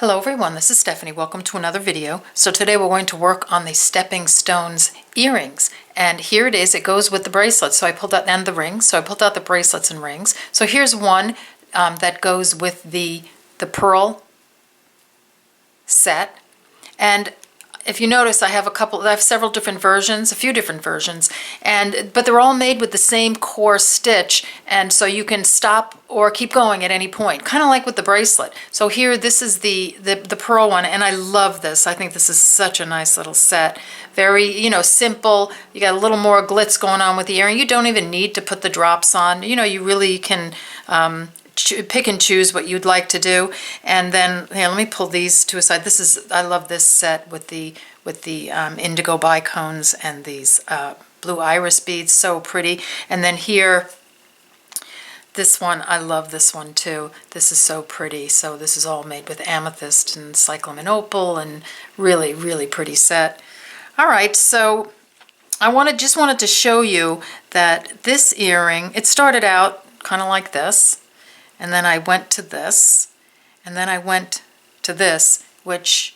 Hello everyone, this is Stephanie. Welcome to another video. So today we're going to work on the Stepping Stones earrings. And here it is, it goes with the bracelets. So I pulled out, and the rings, so I pulled out the bracelets and rings. So here's one that goes with the pearl set. And if you notice, I have several different versions, a few different versions, but they're all made with the same core stitch, and so you can stop or keep going at any point, kind of like with the bracelet. So here, this is the pearl one, and I love this. I think this is such a nice little set. Very, simple. You got a little more glitz going on with the earring. You don't even need to put the drops on. You really can pick and choose what you'd like to do. And then here, let me pull these to a side. I love this set with the indigo bicones and these blue iris beads, so pretty. And then here, this one, I love this one too. This is so pretty. So this is all made with amethyst and cyclamen opal, and really, really pretty set. All right, so I just wanted to show you that this earring, it started out kind of like this. And then I went to this, and then I went to this, which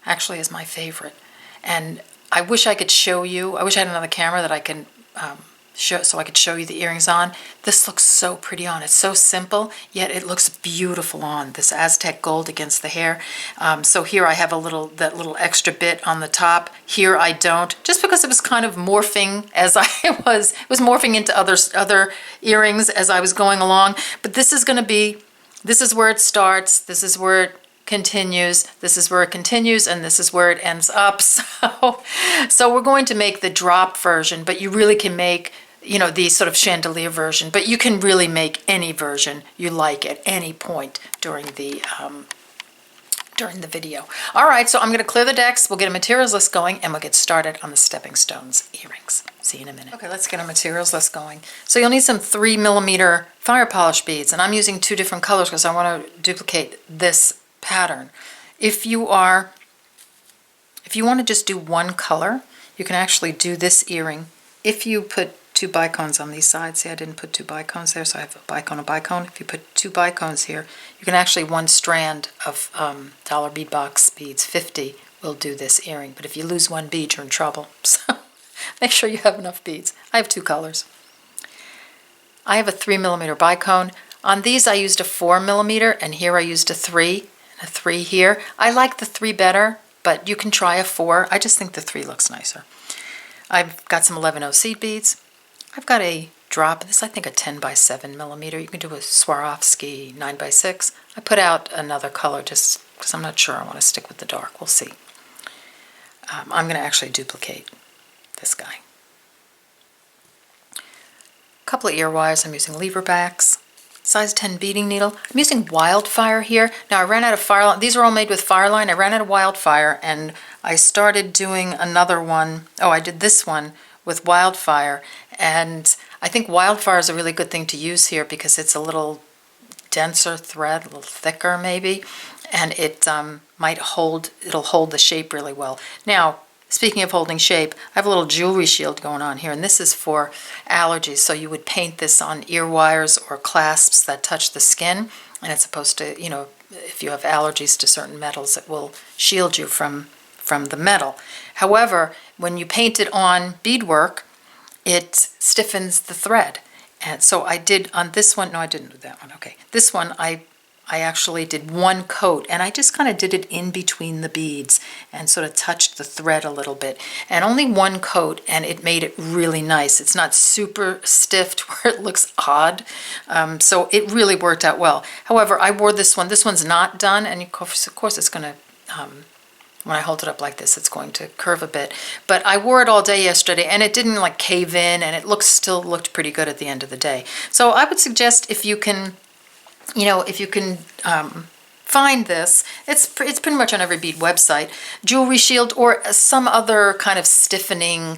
actually is my favorite. And I wish I could show you, I wish I had another camera that I can show, so I could show you the earrings on. This looks so pretty on. It's so simple, yet it looks beautiful on, this Aztec gold against the hair. So here I have that little extra bit on the top. Here I don't, just because it was kind of morphing as it was morphing into other earrings as I was going along. But this is where it starts, this is where it continues, this is where it continues, and this is where it ends up. So we're going to make the drop version, but you really can make the sort of chandelier version, but you can really make any version you like at any point during the video. All right, so I'm going to clear the decks, we'll get a materials list going, and we'll get started on the Stepping Stones earrings. See you in a minute. Okay, let's get a materials list going. So you'll need some 3mm fire polished beads, and I'm using two different colors because I want to duplicate this pattern. If you want to just do one color, you can actually do this earring. If you put two bicones on these sides, see I didn't put two bicones there, so I have a bicone. If you put two bicones here, you can actually, one strand of dollar bead box beads, 50, will do this earring. But if you lose one bead, you're in trouble. So make sure you have enough beads. I have two colors. I have a 3mm bicone. On these I used a 4mm, and here I used a 3, and a 3 here. I like the 3 better, but you can try a 4. I just think the 3 looks nicer. I've got some 11/0 seed beads. I've got a drop, this I think a 10x7mm. You can do a Swarovski 9x6. I put out another color just because I'm not sure I want to stick with the dark. We'll see. I'm going to actually duplicate this guy. A couple of ear wires. I'm using Leverbacks. Size 10 beading needle. I'm using Wildfire here. Now I ran out of Fireline. These are all made with Fireline. I ran out of Wildfire, and I started doing another one. Oh, I did this one with Wildfire, and I think Wildfire is a really good thing to use here because it's a little denser thread, a little thicker maybe, and it it'll hold the shape really well. Now, speaking of holding shape, I have a little jewelry shield going on here, and this is for allergies. So you would paint this on ear wires or clasps that touch the skin, and it's supposed to, if you have allergies to certain metals, it will shield you from the metal. However, when you paint it on beadwork, it stiffens the thread. And so I did on this one, no, I didn't do that one, okay. This one, I actually did one coat, and I just kind of did it in between the beads and sort of touched the thread a little bit. And only one coat, and it made it really nice. It's not super stiff to where it looks odd, so it really worked out well. However, I wore this one. This one's not done, and of course it's going to, when I hold it up like this, it's going to curve a bit. But I wore it all day yesterday, and it didn't like cave in, and it still looked pretty good at the end of the day. So I would suggest if you can, find this, it's pretty much on every bead website, jewelry shield or some other kind of stiffening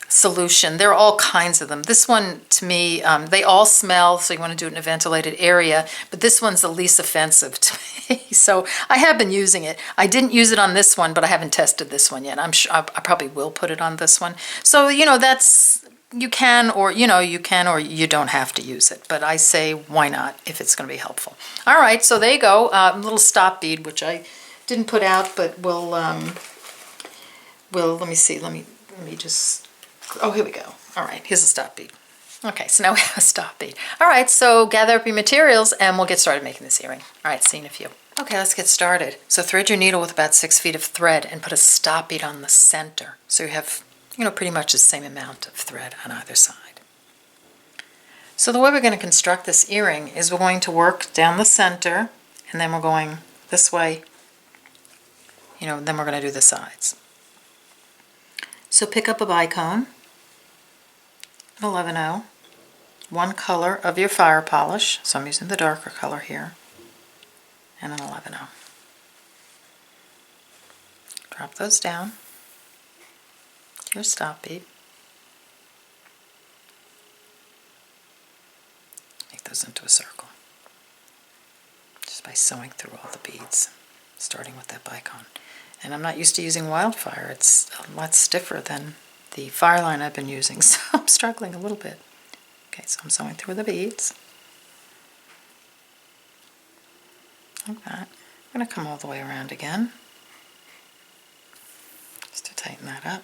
solution. There are all kinds of them. This one, to me, they all smell, so you want to do it in a ventilated area, but this one's the least offensive to me. So I have been using it. I didn't use it on this one, but I haven't tested this one yet. I'm sure I probably will put it on this one. So, that's you can, or you can, or you don't have to use it, but I say why not if it's going to be helpful. All right, so there you go, a little stop bead, which I didn't put out, but we'll let me see, let me just, oh, here we go. All right, here's a stop bead. Okay, so now we have a stop bead. All right, so gather up your materials and we'll get started making this earring. All right, see you in a few. Okay, let's get started. So thread your needle with about 6 feet of thread and put a stop bead on the center. So you have, pretty much the same amount of thread on either side. So the way we're going to construct this earring is we're going to work down the center, and then we're going this way, then we're going to do the sides. So pick up a bicone, an 11-0, one color of your fire polish, so I'm using the darker color here, and an 11-0. Drop those down to your stop bead. Make those into a circle just by sewing through all the beads, starting with that bicone. And I'm not used to using Wildfire. It's a lot stiffer than the Fireline I've been using, so I'm struggling a little bit. Okay, so I'm sewing through the beads. Like that. I'm going to come all the way around again, just to tighten that up.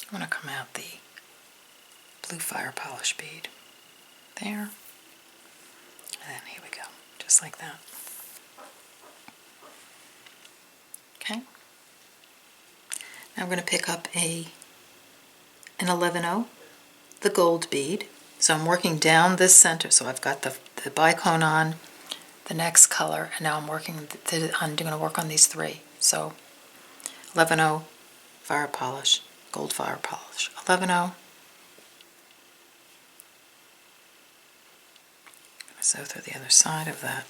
I'm going to come out the blue fire polish bead there, and then here we go, just like that. Okay. Now I'm going to pick up an 11-0, the gold bead. So I'm working down this center. So I've got the bicone on, the next color, and now I'm going to work on these three. So 11-0, fire polish, gold fire polish, 11-0. Sew through the other side of that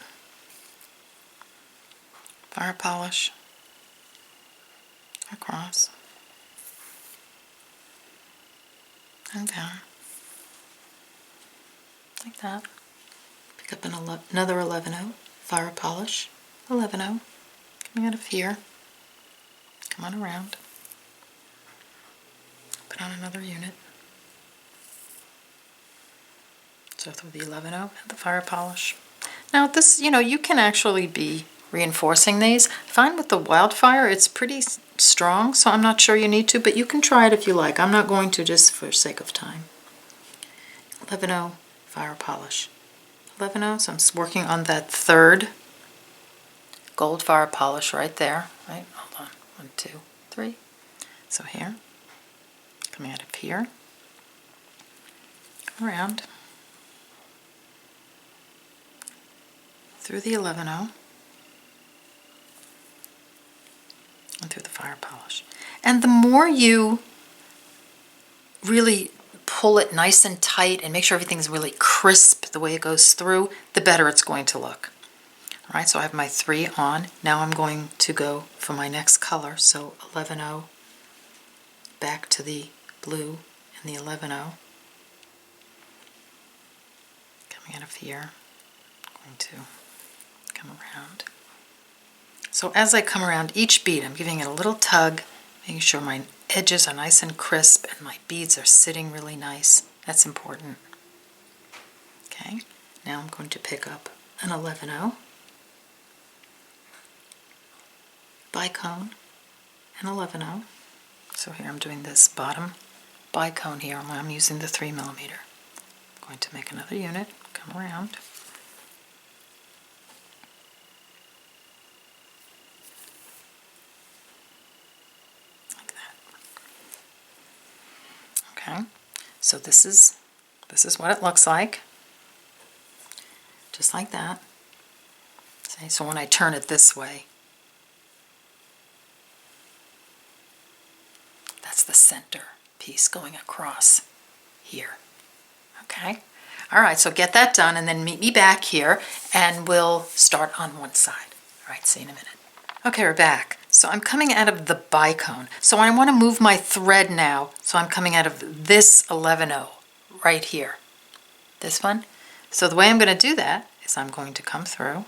fire polish, across, and down, like that. Pick up another 11-0, fire polish, 11-0, coming out of here, come on around, put on another unit. So through the 11-0 and the fire polish. Now this, you can actually be reinforcing these. I find with the Wildfire it's pretty strong, so I'm not sure you need to, but you can try it if you like. I'm not going to, just for sake of time. 11-0, fire polish. 11-0, so I'm working on that third gold fire polish right there. Right, hold on, 1, 2, 3. So here, coming out of here, around, through the 11-0 and through the fire polish. And the more you really pull it nice and tight and make sure everything's really crisp the way it goes through, the better it's going to look. All right, so I have my 3 on. Now I'm going to go for my next color. So 11-0, back to the blue and the 11-0. Coming out of here, I'm going to come around. So as I come around each bead, I'm giving it a little tug, making sure my edges are nice and crisp and my beads are sitting really nice. That's important. Okay, now I'm going to pick up an 11-0, bicone, and 11-0. So here I'm doing this bottom bicone here, and I'm using the 3mm. I'm going to make another unit, come around. Okay, so this is what it looks like, just like that. See, so when I turn it this way, that's the center piece going across here. Okay, all right, so get that done and then meet me back here and we'll start on one side. All right, see you in a minute. Okay, we're back. So I'm coming out of the bicone. So I want to move my thread now. So I'm coming out of this 11-0 right here. This one. So the way I'm going to do that is I'm going to come through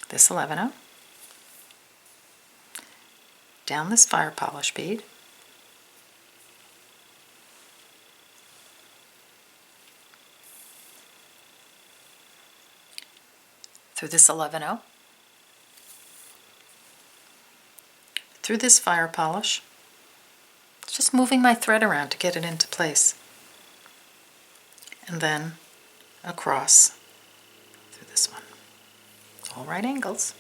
this 11-0, down this fire polish bead, through this 11-0, through this fire polish, just moving my thread around to get it into place, and then across through this one. It's all right angles.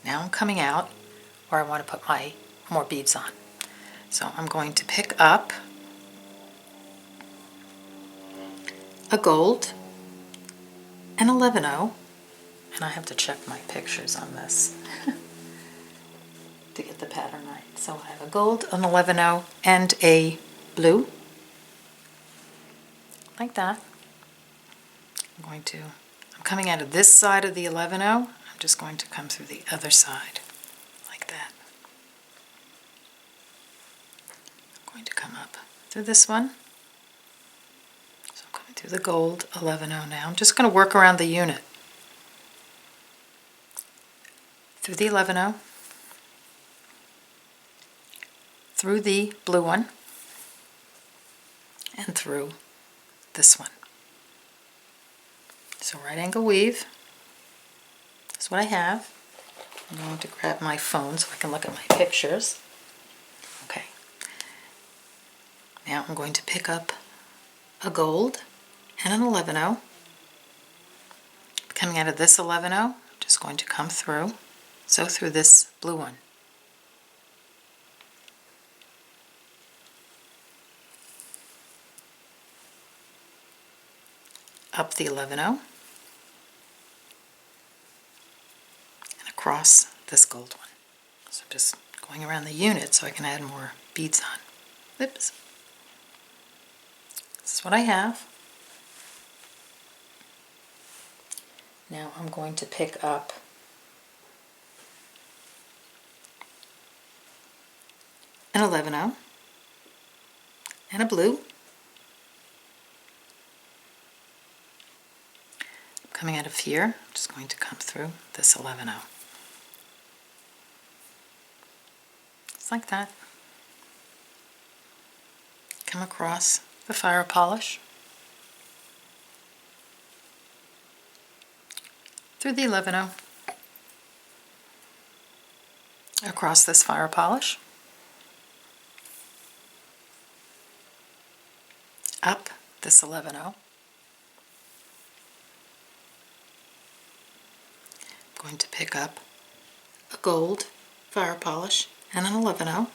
Now I'm coming out where I want to put my more beads on. So I'm going to pick up a gold, an 11-0, and I have to check my pictures on this to get the pattern right. So I have a gold, an 11-0, and a blue, like that. I'm coming out of this side of the 11-0. I'm just going to come through the other side, like that. I'm going to come up through this one. So I'm coming through the gold 11-0 now. I'm just going to work around the unit. Through the 11-0, through the blue one, and through this one. So right angle weave is what I have. I'm going to grab my phone so I can look at my pictures. Okay. Now I'm going to pick up a gold and an 11-0. Coming out of this 11-0, I'm just going to come through. So through this blue one. Up the 11-0. And across this gold one. So just going around the unit so I can add more beads on. Oops. This is what I have. Now I'm going to pick up an 11-0 and a blue. Coming out of here, I'm just going to come through this 11-0. Just like that. Come across the fire polish, through the 11-0, across this fire polish, up this 11-0, I'm going to pick up a gold fire polish and an 11-0. I'm going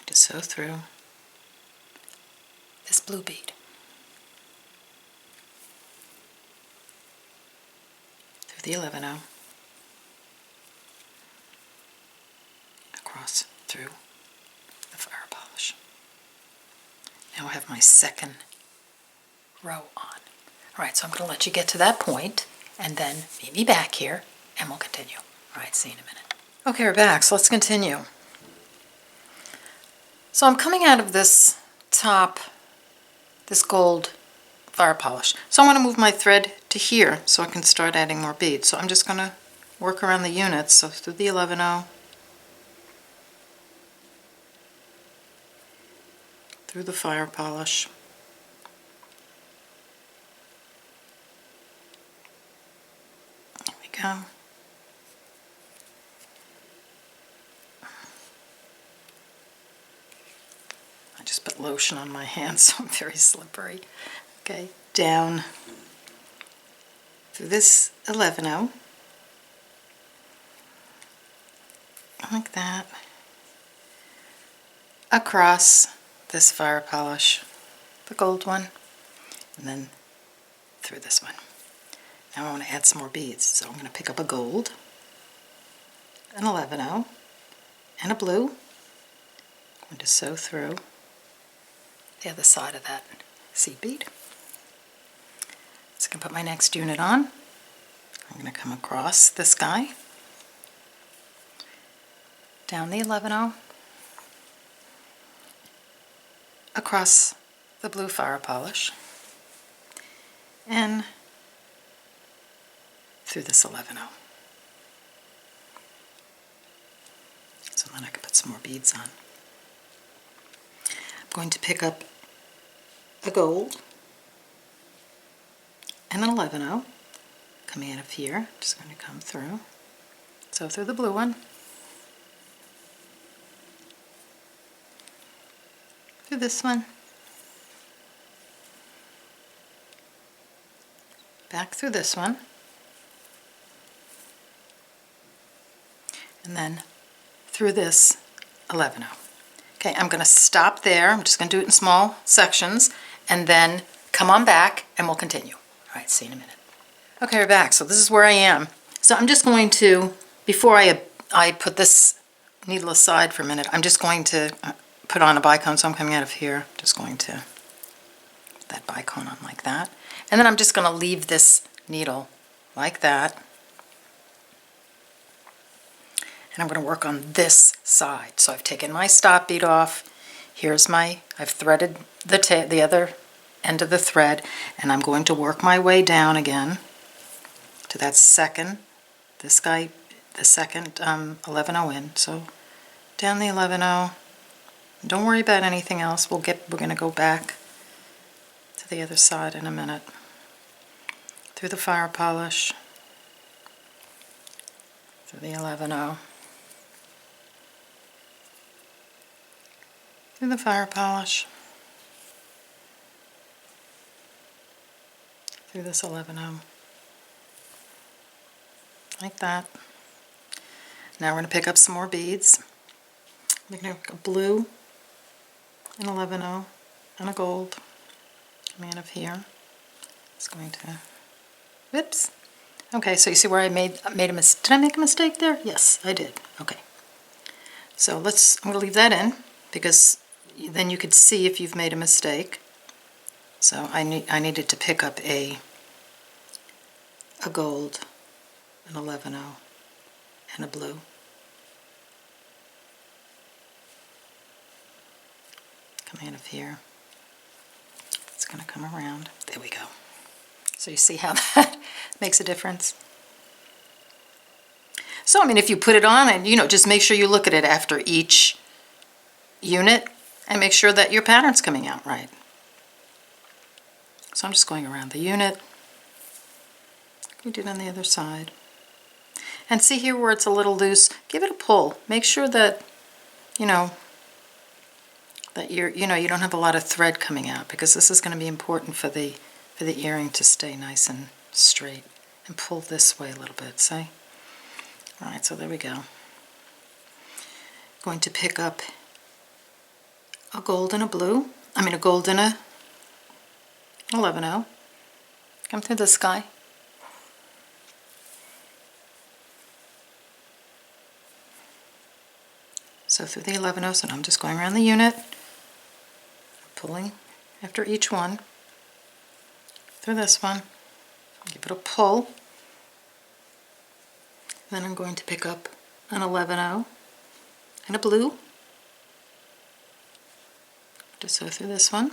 to sew through this blue bead. Through the 11-0, across through the fire polish. Now I have my second row on. Alright, so I'm going to let you get to that point and then meet me back here and we'll continue. Alright, see you in a minute. Okay, we're back, so let's continue. So I'm coming out of this top, this gold fire polish. So I want to move my thread to here so I can start adding more beads. So I'm just going to work around the units. So through the 11-0, through the fire polish, there we go. I just put lotion on my hands so I'm very slippery. Okay, down through this 11-0, like that, across this fire polish, the gold one, and then through this one. Now I want to add some more beads, so I'm going to pick up a gold, an 11-0, and a blue. I'm going to sew through the other side of that seed bead. So I can put my next unit on. I'm going to come across this guy, down the 11-0, across the blue fire polish, and through this 11-0. So then I can put some more beads on. I'm going to pick up a gold and an 11-0 coming out of here. Just going to come through. So through the blue one, through this one, back through this one, and then through this 11-0. Okay, I'm going to stop there. I'm just going to do it in small sections and then come on back and we'll continue. All right, see you in a minute. Okay, we're back. So this is where I am. So I'm just going to, before I put this needle aside for a minute, I'm just going to put on a bicone. So I'm coming out of here, just going to put that bicone on like that. And then I'm just going to leave this needle like that. And I'm going to work on this side. So I've taken my stop bead off. Here's I've threaded the other end of the thread, and I'm going to work my way down again to that second, this guy, the second 11-0 in. So down the 11-0. Don't worry about anything else. We're going to go back to the other side in a minute. Through the fire polish, through the 11-0. Through the fire polish, through this 11-0, like that. Now we're going to pick up some more beads. We're going to pick a blue, an 11-0, and a gold coming out of here. It's going to, whoops. Okay, so you see where I made a mistake. Did I make a mistake there? Yes, I did. Okay. So I'm going to leave that in because then you could see if you've made a mistake. So I needed to pick up a gold, an 11-0, and a blue. Coming out of here. It's going to come around. There we go. So you see how that makes a difference? So, I mean, if you put it on and, just make sure you look at it after each unit and make sure that your pattern's coming out right. So I'm just going around the unit. We did on the other side. And see here where it's a little loose, give it a pull. Make sure that, that you don't have a lot of thread coming out, because this is going to be important for the earring to stay nice and straight. And pull this way a little bit, see? All right, so there we go. Going to pick up a gold and a blue. A gold and a 11-0. Come through the sky. So through the 11-0, so now I'm just going around the unit, pulling after each one. Through this one, give it a pull. Then I'm going to pick up an 11-0 and a blue. Just so through this one.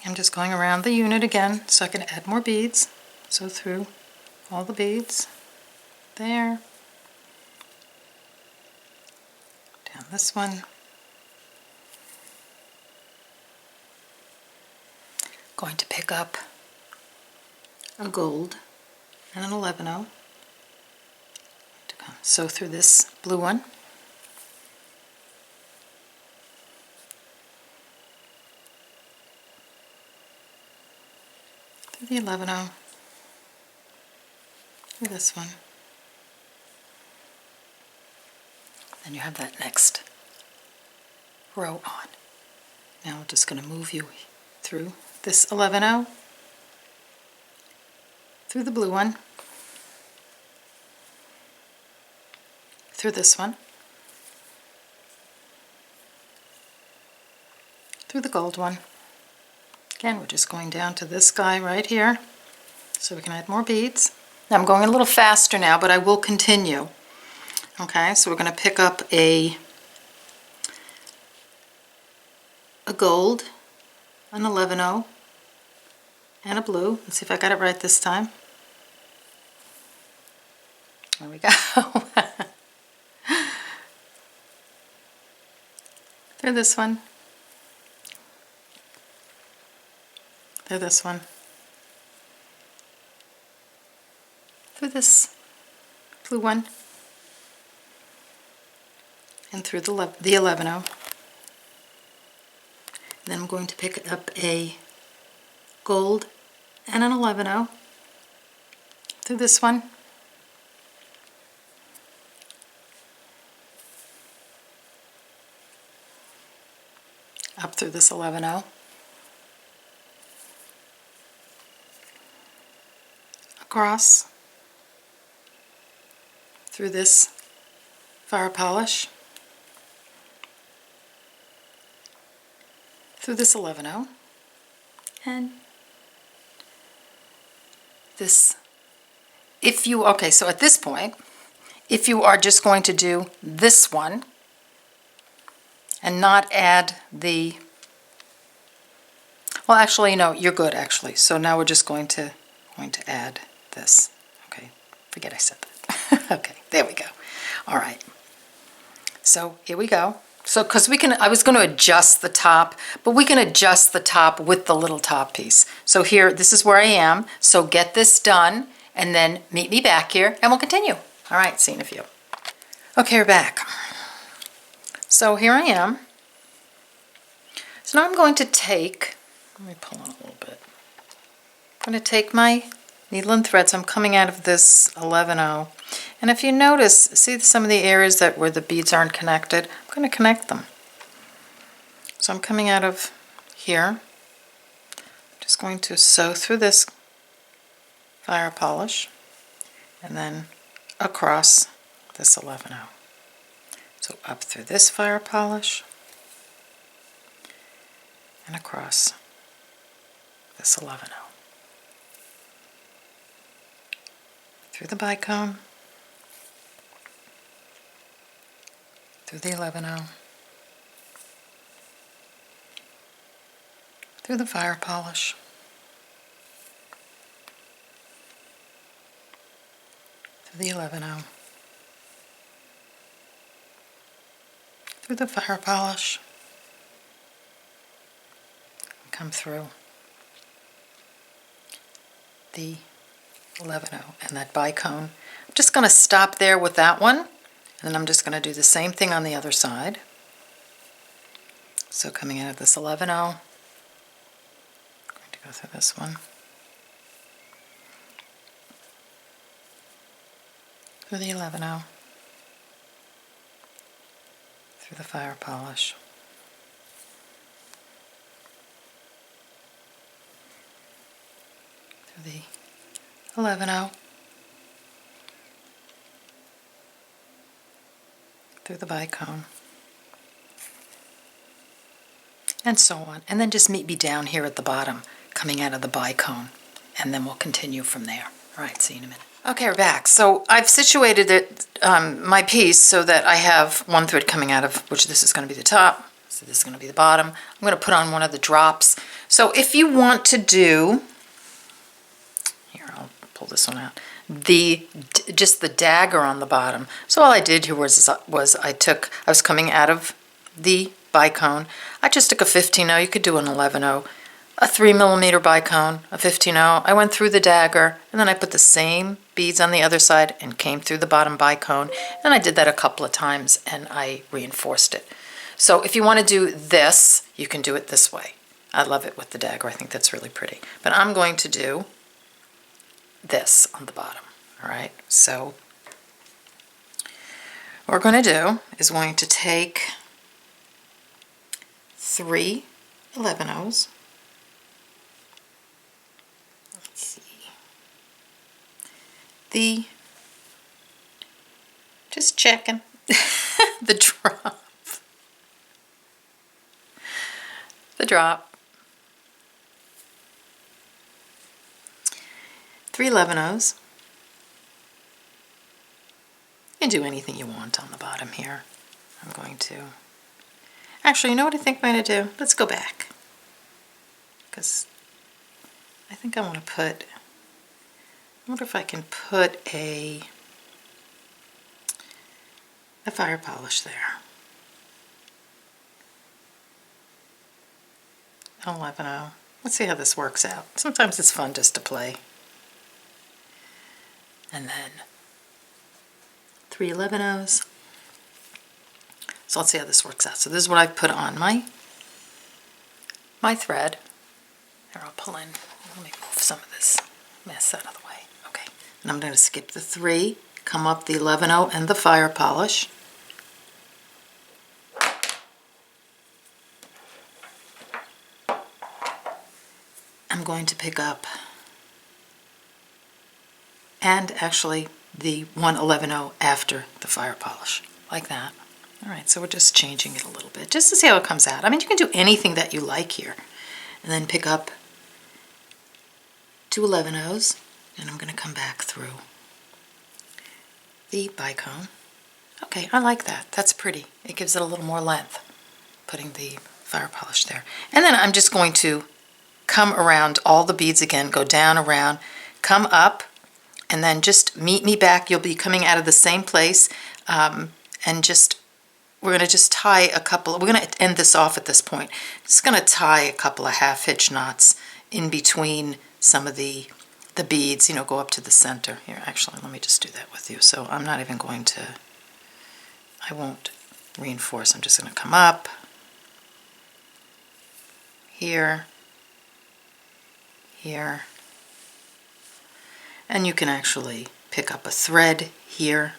I'm just going around the unit again so I can add more beads. So through all the beads, there, down this one, going to pick up a gold and an 11-0. So through this blue one, through the 11-0, through this one. Then you have that next row on. Now we're just going to move you through this 11-0, through the blue one, through this one, through the gold one. Again, we're just going down to this guy right here so we can add more beads. Now I'm going a little faster now, but I will continue. Okay, so we're going to pick up a gold, an 11-0, and a blue. Let's see if I got it right this time. There we go. Through this one. Through this one. Through this blue one. And through the 11-0. Then I'm going to pick up a gold and an 11-0 through this one. Up through this 11-0. Across through this fire polish. Through this 11-0 and this. Okay, so at this point, if you are just going to do this one and not add the, well, actually, no, you're good, actually. So now we're just going to add this. Okay, forget I said that. Okay, there we go. All right. So here we go. So, because I was going to adjust the top, but we can adjust the top with the little top piece. So here, this is where I am. So get this done, and then meet me back here, and we'll continue. All right, see you in a few. Okay, we're back. So here I am. So now I'm going to take, let me pull on a little bit. I'm going to take my needle and thread. So I'm coming out of this 11-0. And if you notice, see some of the areas where the beads aren't connected? I'm going to connect them. So I'm coming out of here. Just going to sew through this fire polish and then across this 11-0. So up through this fire polish and across this 11-0. Through the bicone. Through the 11-0, through the fire polish, through the 11-0, through the fire polish, and come through the 11-0 and that bicone. I'm just going to stop there with that one. And then I'm just going to do the same thing on the other side. So coming out of this 11-0, I'm going to go through this one, through the 11-0, through the fire polish, through the 11-0, through the bicone, and so on. And then just meet me down here at the bottom, coming out of the bicone, and then we'll continue from there. All right, see you in a minute. Okay, we're back. So I've situated it, my piece, so that I have one thread coming out of, which this is going to be the top, so this is going to be the bottom. I'm going to put on one of the drops. So if you want to do, here, I'll pull this one out, just the dagger on the bottom. So all I did here was I was coming out of the bicone. I just took a 15-0. You could do an 11-0, a 3mm bicone, a 15-0. I went through the dagger, and then I put the same beads on the other side and came through the bottom bicone. And I did that a couple of times, and I reinforced it. So if you want to do this, you can do it this way. I love it with the dagger. I think that's really pretty. But I'm going to do this on the bottom. All right, so what we're going to do is going to take 3 11-0s. Let's see. Just checking the drop. 3 11/0s. You can do anything you want on the bottom here. I'm going to... Actually, you know what I think I'm going to do? Let's go back. Because I think I want to put... I wonder if I can put a fire polish there. 11/0. Let's see how this works out. Sometimes it's fun just to play. And then 3 11/0s. So let's see how this works out. So this is what I've put on my thread. Here, I'll pull in. Let me move some of this mess out of the way. Okay. And I'm going to skip the 3, come up the 11/0 and the fire polish. I'm going to pick up, and actually the 1 11/0 after the fire polish, like that. All right, so we're just changing it a little bit, just to see how it comes out. I mean, you can do anything that you like here. And then pick up 2 11/0s, and I'm going to come back through the bicone. Okay, I like that. That's pretty. It gives it a little more length, putting the fire polish there. And then I'm just going to come around all the beads again, go down, around, come up, and then just meet me back. You'll be coming out of the same place, and just, we're going to just tie a couple, we're going to end this off at this point. Just going to tie a couple of half-hitch knots in between some of the beads, you know, go up to the center. Here, actually, let me just do that with you. So I'm not even going to, I won't reinforce. I'm just going to come up here, here, and you can actually pick up a thread here,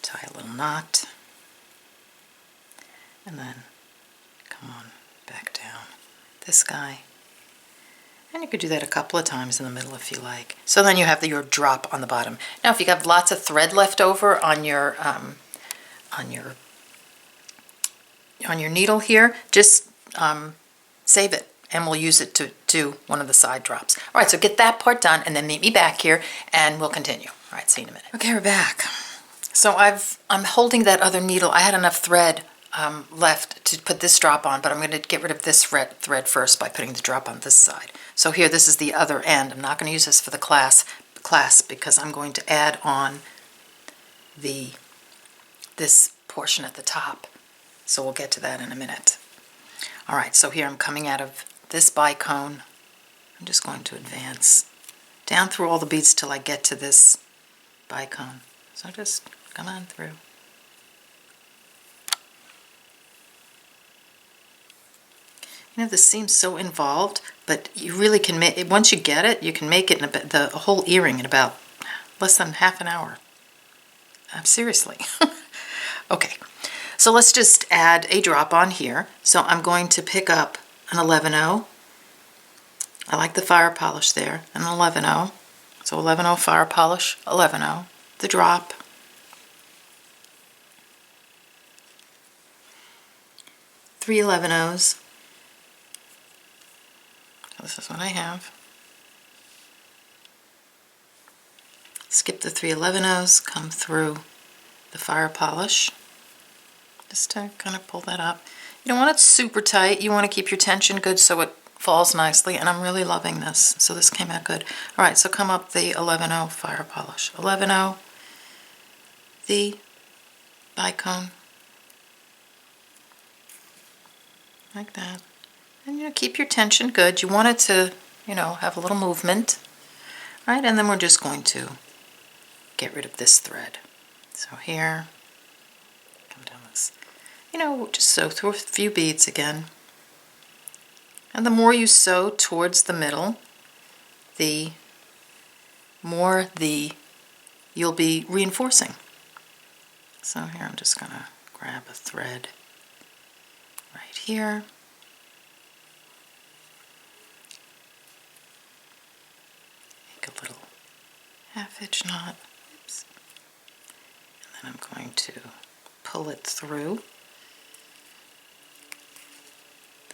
tie a little knot, and then come on back down this guy. And you could do that a couple of times in the middle if you like. So then you have your drop on the bottom. Now if you have lots of thread left over on your needle here, just save it, and we'll use it to do one of the side drops. All right, so get that part done, and then meet me back here, and we'll continue. All right, see you in a minute. Okay, we're back. So I'm holding that other needle. I had enough thread left to put this drop on, but I'm going to get rid of this thread first by putting the drop on this side. So here, this is the other end. I'm not going to use this for the clasp because I'm going to add on this portion at the top. So we'll get to that in a minute. All right, so here I'm coming out of this bicone. I'm just going to advance down through all the beads till I get to this bicone. So just come on through. You know, this seems so involved, but you really can make it, once you get it, you can make it in the whole earring in about less than half an hour. Seriously. Okay, so let's just add a drop on here. So I'm going to pick up an 11/0. I like the fire polish there, an 11/0. So 11/0 fire polish, 11/0, the drop. Three 11/0s. So this is what I have. Skip the 3 11/0s, come through the fire polish. Just to kind of pull that up. You don't want it super tight. You want to keep your tension good so it falls nicely, and I'm really loving this. So this came out good. All right, so come up the 11/0 fire polish. 11/0, the bicone, like that. And you know, keep your tension good. You want it to, you know, have a little movement. All right, and then we're just going to get rid of this thread. So here, come down this. You know, just sew through a few beads again. And the more you sew towards the middle, the more you'll be reinforcing. So here I'm just going to grab a thread right here. Make a little half-hitch knot. Oops. And then I'm going to pull it through.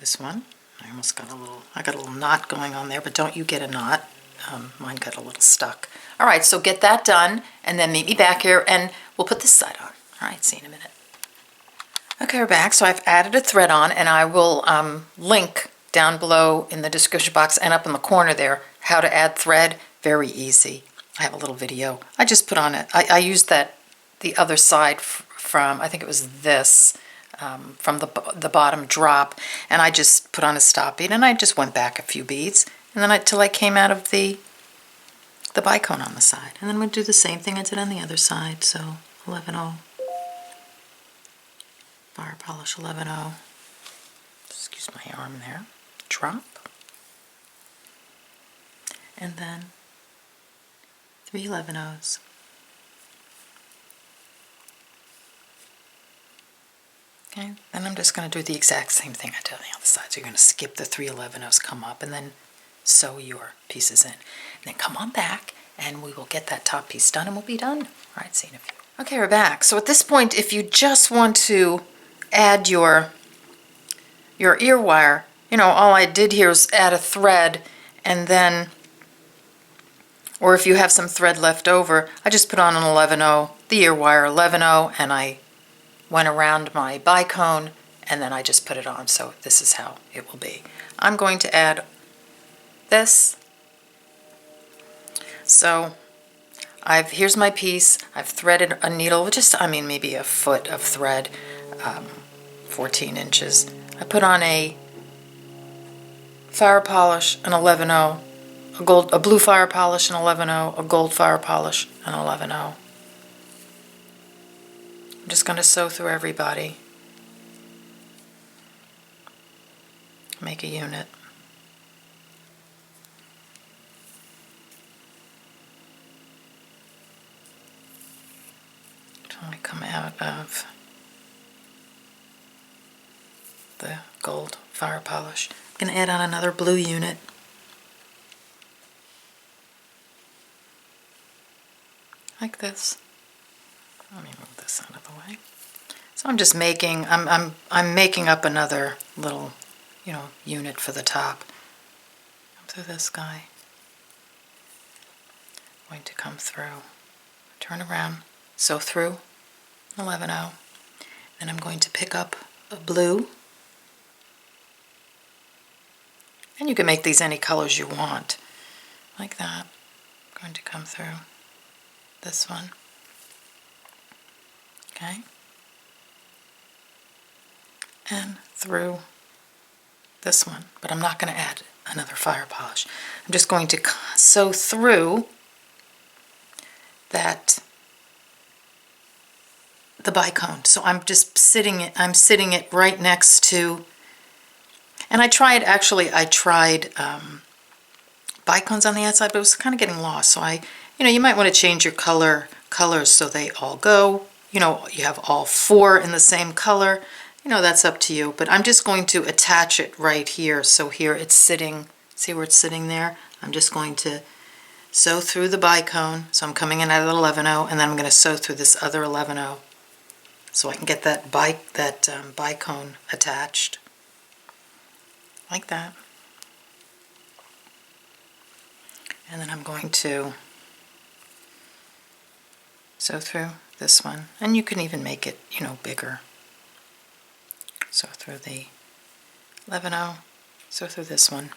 this one. I almost got I got a little knot going on there, but don't you get a knot. Mine got a little stuck. All right, so get that done, and then meet me back here, and we'll put this side on. All right, see you in a minute. Okay, we're back. So I've added a thread on, and I will link down below in the description box and up in the corner there how to add thread. Very easy. I have a little video. I just put on it. I used the other side from, I think it was this, from the bottom drop, and I just put on a stop bead, and I just went back a few beads, and then till I came out of the bicone on the side. And then we'll do the same thing I did on the other side. So 11-0, fire polish 11-0, excuse my arm there, drop, and then 3 11-0s. Okay, then I'm just going to do the exact same thing I did on the other side. So you're going to skip the 3 11-0s, come up, and then sew your pieces in. And then come on back, and we will get that top piece done, and we'll be done. All right, see you in a few. Okay, we're back. So at this point, if you just want to add your ear wire, you know, all I did here was add a thread, and then, or if you have some thread left over, I just put on an 11-0, the ear wire 11-0, and I went around my bicone, and then I just put it on. So this is how it will be. I'm going to add this. So here's my piece. I've threaded a needle, just, I mean, maybe a foot of thread, 14 inches. I put on a fire polish, an 11-0, a blue fire polish, an 11-0, a gold fire polish, an 11-0. I'm just going to sew through everybody. Make a unit. When I come out of the gold fire polish, I'm going to add on another blue unit. Like this. Let me move this out of the way. So I'm just making, I'm making up another little, you know, unit for the top. Come through this guy. Going to come through. Turn around. Sew through 11-0. Then I'm going to pick up a blue. And you can make these any colors you want. Like that. I'm going to come through this one. Okay. And through this one. But I'm not going to add another fire polish. I'm just going to sew through the bicone. So I'm just sitting it right next to, and I tried bicones on the outside, but it was kind of getting lost. So you might want to change your colors so they all go. You know, you have all 4 in the same color. You know, that's up to you. But I'm just going to attach it right here. So here it's sitting, see where it's sitting there? I'm just going to sew through the bicone. So I'm coming in at an 11-0, and then I'm going to sew through this other 11-0 so I can get that bicone attached. Like that. And then I'm going to sew through this one, and you can even make it, you know, bigger. Sew through the 11-0, sew through this one.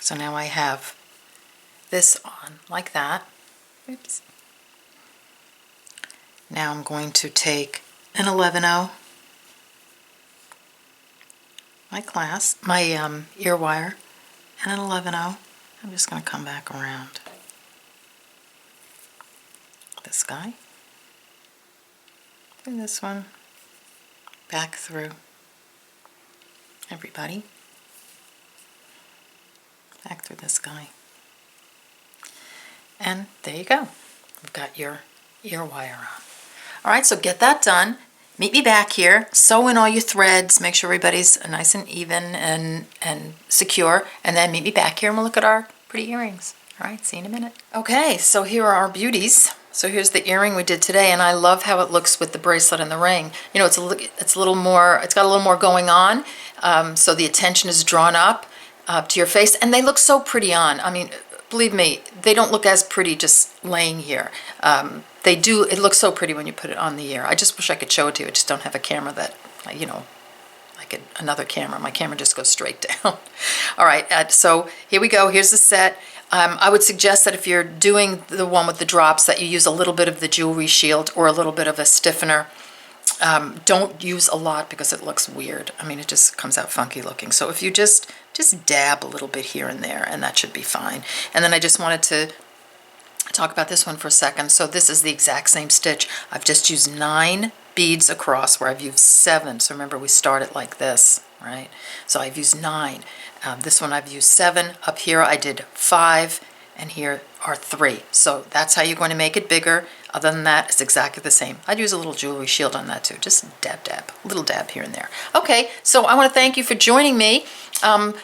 So now I have this on like that. Oops. Now I'm going to take an 11-0, my ear wire, and an 11-0. I'm just going to come back around this guy, through this one, back through everybody, back through this guy, and there you go. We've got your ear wire on. All right, so get that done. Meet me back here, sew in all your threads, make sure everybody's nice and even and secure, and then meet me back here and we'll look at our pretty earrings. All right, see you in a minute. Okay, so here are our beauties. So here's the earring we did today, and I love how it looks with the bracelet and the ring. You know, it's a little more, it's got a little more going on, so the attention is drawn up to your face, and they look so pretty on. I mean, believe me, they don't look as pretty just laying here. They do, it looks so pretty when you put it on the ear. I just wish I could show it to you. I just don't have a camera that, you know, like another camera. My camera just goes straight down. All right, so here we go. Here's the set. I would suggest that if you're doing the one with the drops, that you use a little bit of the jewelry shield or a little bit of a stiffener. Don't use a lot because it looks weird. I mean, it just comes out funky looking. So if you just dab a little bit here and there, and that should be fine. And then I just wanted to talk about this one for a second. So this is the exact same stitch. I've just used 9 beads across where I've used 7. So remember, we started like this, right? So I've used 9. This one I've used 7. Up here I did 5, and here are 3. So that's how you're going to make it bigger. Other than that, it's exactly the same. I'd use a little jewelry shield on that too. Just dab, dab, little dab here and there. Okay, so I want to thank you for joining me.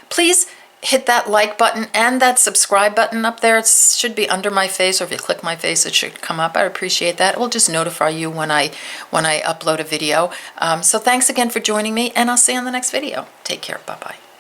Please hit that like button and that subscribe button up there. It should be under my face, or if you click my face, it should come up. I appreciate that. It will just notify you when I upload a video. So thanks again for joining me, and I'll see you on the next video. Take care. Bye-bye.